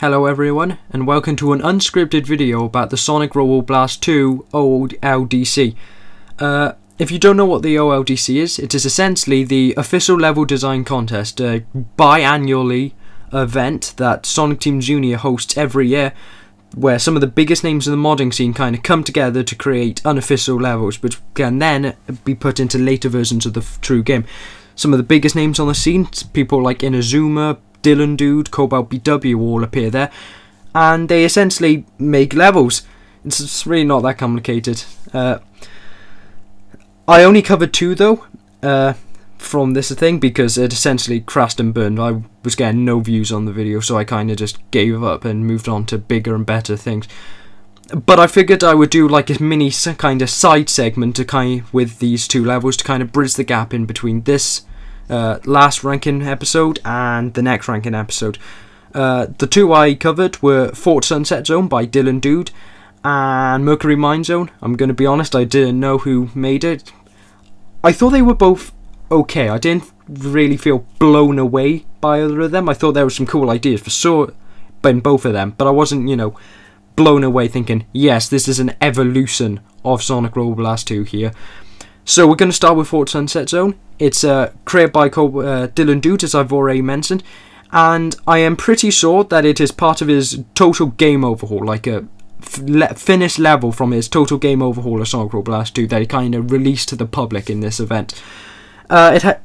Hello everyone, and welcome to an unscripted video about the Sonic Robo Blast 2 OLDC. If you don't know what the OLDC is, it is essentially the official level design contest, a biannually event that Sonic Team Junior hosts every year, where some of the biggest names in the modding scene kind of come together to create unofficial levels, which can then be put into later versions of the true game. Some of the biggest names on the scene, people like Inazuma, Dylan Dude, Cobalt BW all appear there, and they essentially make levels. It's really not that complicated. I only covered two though from this thing because it essentially crashed and burned. I was getting no views on the video, so I kind of just gave up and moved on to bigger and better things. But I figured I would do like a mini kind of side segment to with these two levels to kind of bridge the gap in between this last ranking episode and the next ranking episode. The two I covered were Fort Sunset Zone by Dylan Dude and Mercury Mine Zone. I'm going to be honest, I didn't know who made it. I thought they were both okay. I didn't really feel blown away by either of them. I thought there were some cool ideas for sure in both of them, but I wasn't, blown away thinking, yes, this is an evolution of Sonic Robo Blast 2 here. So we're going to start with Fort Sunset Zone. It's created by Dylan Dude, as I've already mentioned, and I am pretty sure that it is part of his total game overhaul, like a finished level from his total game overhaul of Sonic Robo Blast 2 that he kind of released to the public in this event. It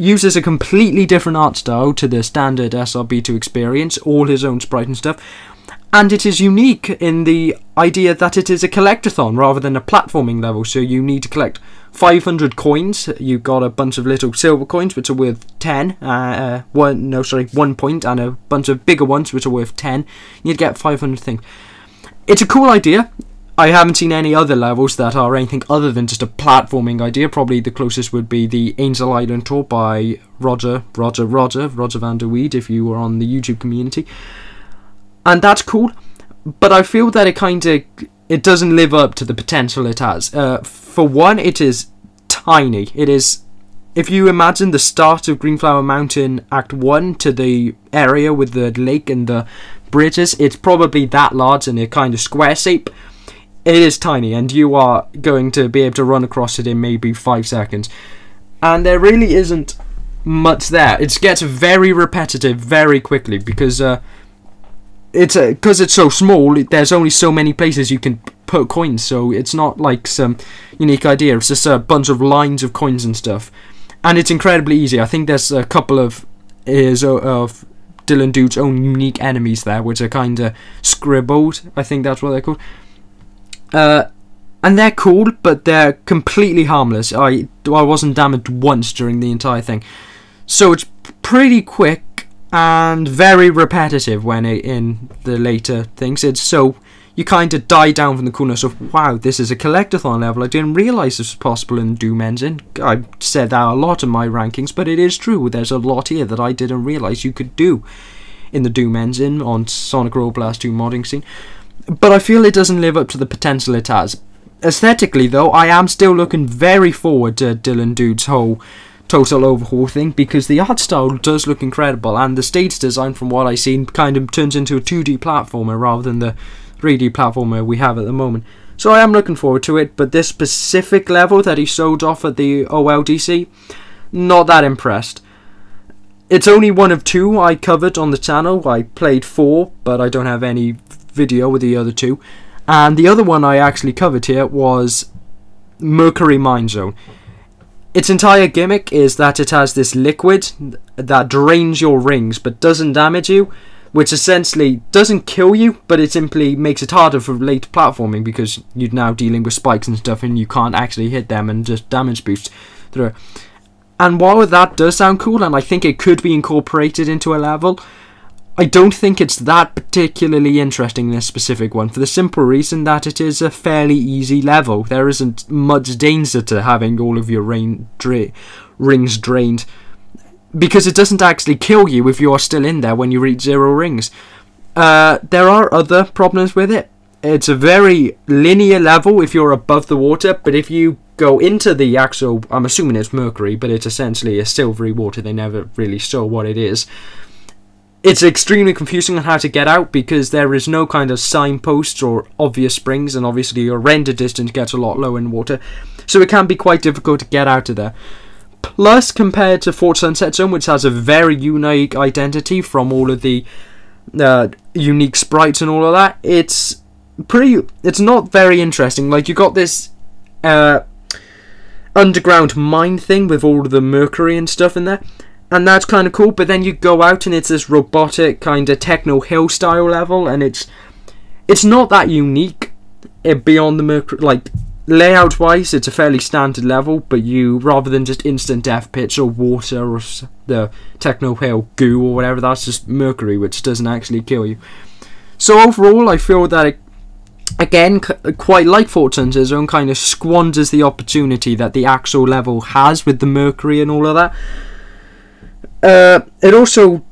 uses a completely different art style to the standard SRB2 experience, all his own sprite and stuff. And it is unique in the idea that it is a collectathon rather than a platforming level. So you need to collect 500 coins. You've got a bunch of little silver coins which are worth 10. 1 point, and a bunch of bigger ones which are worth 10. You'd get 500 things. It's a cool idea. I haven't seen any other levels that are anything other than just a platforming idea. Probably the closest would be the Angel Island tour by Roger van der Weed, if you were on the YouTube community. And that's cool, but I feel that it doesn't live up to the potential it has. For one, it is tiny. It is, if you imagine the start of Greenflower Mountain Act 1 to the area with the lake and the bridges, it's probably that large in a kind of square shape. It is tiny, and you are going to be able to run across it in maybe 5 seconds. And there really isn't much there. It gets very repetitive very quickly because because it's so small, there's only so many places you can put coins, so it's not like some unique idea. It's just a bunch of lines of coins and stuff, and it's incredibly easy. I think there's a couple of Dylan Dude's own unique enemies there, which are kind of scribbled. I think that's what they're called. And they're cool, but they're completely harmless. I wasn't damaged once during the entire thing, so it's pretty quick and very repetitive when in the later things. It's so you kind of die down from the coolness of, wow, this is a collectathon level. I didn't realise this was possible in the Doom engine. I've said that a lot in my rankings, but it is true. There's a lot here that I didn't realise you could do in the Doom engine on Sonic Robo Blast 2 modding scene. But I feel it doesn't live up to the potential it has. Aesthetically though, I am still looking very forward to Dylan Dude's whole total overhaul thing, because the art style does look incredible, and the stage design, from what I've seen, kind of turns into a 2D platformer rather than the 3D platformer we have at the moment. So I am looking forward to it, but this specific level that he showed off at the OLDC, not that impressed. It's only one of two I covered on the channel. I played 4, but I don't have any video with the other two. And the other one I actually covered here was Mercury Mine Zone. Its entire gimmick is that it has this liquid that drains your rings but doesn't damage you, which essentially doesn't kill you, but it simply makes it harder for late platforming because you're now dealing with spikes and stuff and you can't actually hit them and just damage boost through. And while that does sound cool, and I think it could be incorporated into a level, I don't think it's that particularly interesting in this specific one, for the simple reason that it is a fairly easy level. There isn't much danger to having all of your rings drained, because it doesn't actually kill you if you're still in there when you reach 0 rings. There are other problems with it. It's a very linear level if you're above the water, but if you go into the actual, I'm assuming it's mercury, but it's essentially a silvery water, they never really show what it is. it's extremely confusing on how to get out because there is no kind of signposts or obvious springs, and obviously your render distance gets a lot lower in water, so it can be quite difficult to get out of there. Plus, compared to Fort Sunset Zone, which has a very unique identity from all of the unique sprites and all of that, it's not very interesting. Like, you got this underground mine thing with all of the mercury and stuff in there, and that's kind of cool, but then you go out and it's this robotic kind of techno hill style level, and it's not that unique beyond the mercury. Like, layout wise, it's a fairly standard level, but you, rather than just instant death pits or water or the techno hill goo or whatever, that's just mercury, which doesn't actually kill you. So overall, I feel that it, again, quite like Fort Sunset Zone, kind of squanders the opportunity that the actual level has with the mercury and all of that. It also,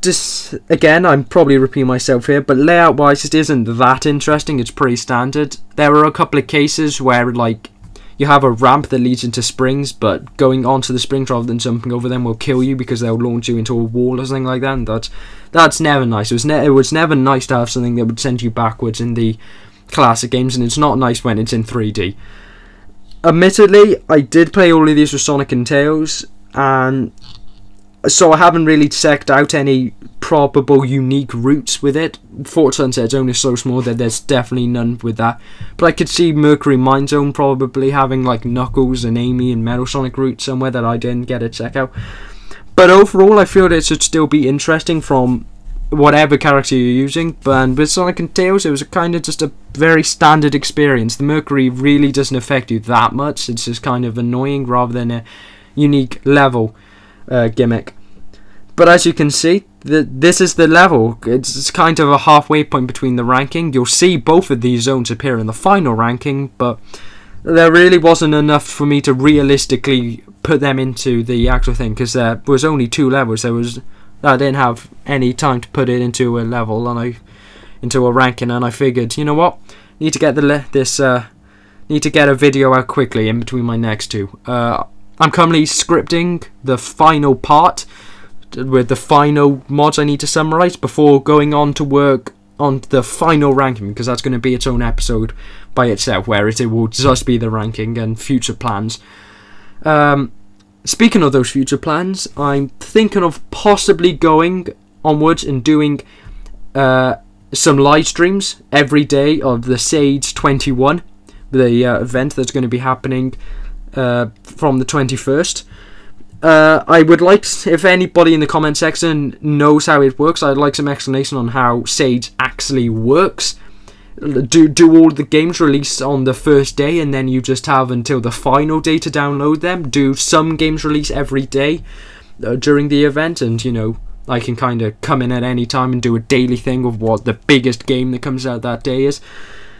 again, I'm probably repeating myself here, but layout wise it isn't that interesting. It's pretty standard. There are a couple of cases where, like, you have a ramp that leads into springs, but going onto the springs rather than jumping over them will kill you because they'll launch you into a wall or something like that, and that's never nice. It was never nice to have something that would send you backwards in the classic games, and it's not nice when it's in 3D. Admittedly, I did play all of these with Sonic and Tails, and so I haven't really checked out any probable unique routes with it. Fort Sunset Zone is so small that there's definitely none with that. But I could see Mercury Mine Zone probably having like Knuckles and Amy and Metal Sonic routes somewhere that I didn't get to check out. But overall, I feel that it should still be interesting from whatever character you're using. But with Sonic and Tails, it was kind of just a very standard experience. The Mercury really doesn't affect you that much. It's just kind of annoying rather than a unique level gimmick. But as you can see, this is the level. It's kind of a halfway point between the ranking. You'll see both of these zones appear in the final ranking, but there really wasn't enough for me to realistically put them into the actual thing, because there was only 2 levels. I didn't have any time to put it into a level and into a ranking, and I figured, you know what, need to get a video out quickly in between my next 2. I'm currently scripting the final part with the final mods I need to summarize before going on to work on the final ranking, because that's going to be its own episode by itself, where it will just be the ranking and future plans. Speaking of those future plans, I'm thinking of possibly going onwards and doing some live streams every day of the Sage 21, the event that's going to be happening from the 21st. I would like, if anybody in the comment section knows how it works, I'd like some explanation on how Sage actually works. Do all the games release on the first day and then you just have until the final day to download them? Do some games release every day during the event, and you know, I can kind of come in at any time and do a daily thing of what the biggest game that comes out that day is?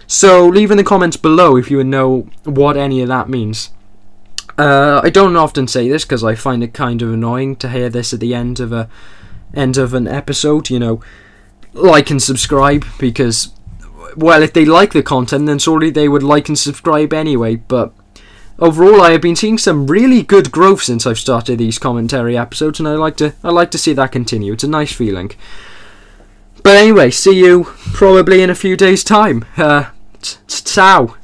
So leave in the comments below if you know what any of that means. I don't often say this because I find it kind of annoying to hear this at the end of an episode, you know, like and subscribe, because, well, if they like the content, then surely they would like and subscribe anyway. But overall, I have been seeing some really good growth since I've started these commentary episodes, and I like to see that continue. It's a nice feeling. But anyway, see you probably in a few days' time. Ciao.